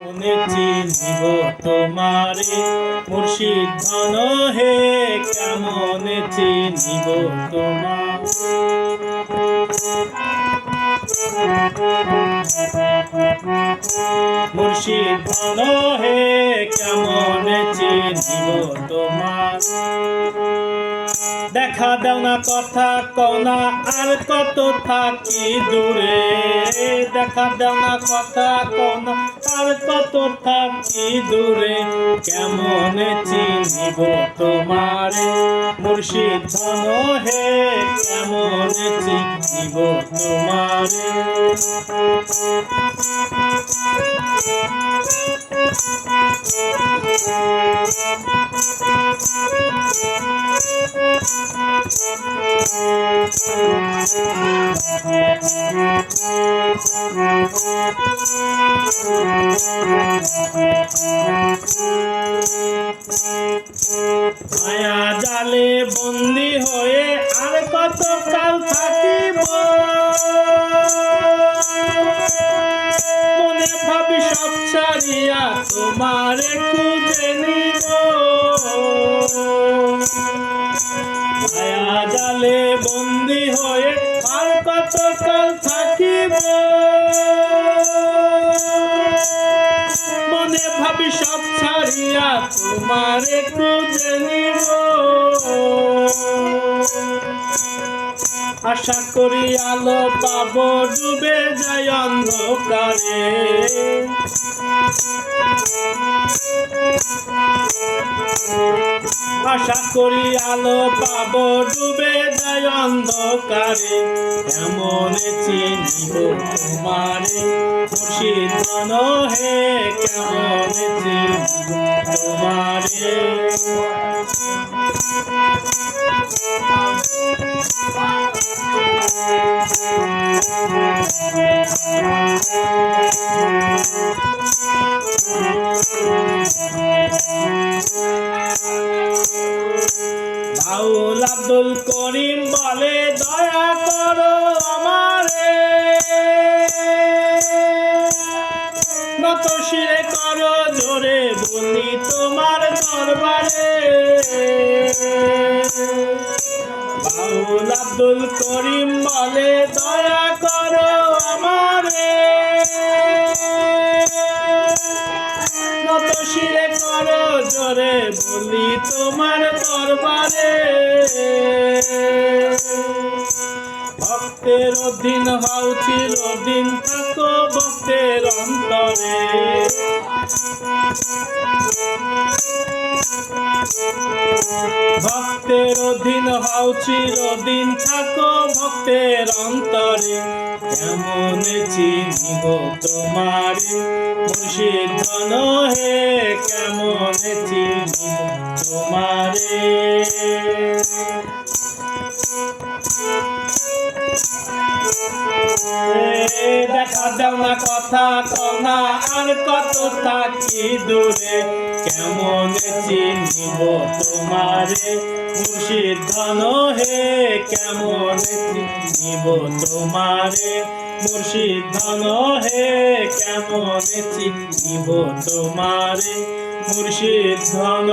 মনে চিনিব তোমারে মুর্শিদ ধন হে কেমনে চিনিব তোমার মুর্শিদ ধন হে কেমনে চিনিব তোমার দেখা দাও না কথা কনা আর কত থাকি দূরে দেখা দাও না কথা কনা আর কত থাকি দূরে কেমনে চিনিব তোমারে মুর্শিদ ধন হে কেমনে চিনিব তোমারে মায়া জালে বন্দী হয়ে আর কত কাল থাকিব মনে ভাবি সব ছাড়িয়া তোমারে খুঁজে নিব মায়া জালে বন্দী হয়ে আর কত কাল থাকিব মনে ভাবি সব ছাড়িয়া তোমারে খুঁজে নিব আশা করি আলো পাবো ডুবে যায় অন্ধকারে আশা করি আলো পাবো ডুবে যায় অন্ধকারে কেমনে চিনিব তোমারে মুর্শিদ ধন হে কেমনে চিনিব তোমারে বাউল আব্দুল করিম বলে দয়া করো আমারে নত শিরে করো জোরে বলি তোমার দরবারে বাউল আব্দুল করিম বলে দয়া করো আমারে নত শিরে করো জোরে বলি তোমার দরবারে ভক্তের অধীন হও চিরদিন থাকো ভক্তের অন্তরে ভক্তের অধীন হও চিরদিন থাকো ভক্তের অন্তরে কেমনে চিনিব তোমারে মুর্শিদ ধন হে কেমনে চিনিব তোমারে দেখা দাও না কথা কনা আর কত থাকি দূরে কেমনে চিনিব তোমারে মুর্শিদ ধন হে কেমনে চিনিব তোমারে মুর্শিদ ধন হে কেমনে চিনিব তোমারে মুর্শিদ ধন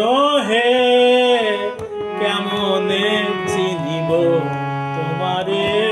হে কেমনে চিনিব তোমারে।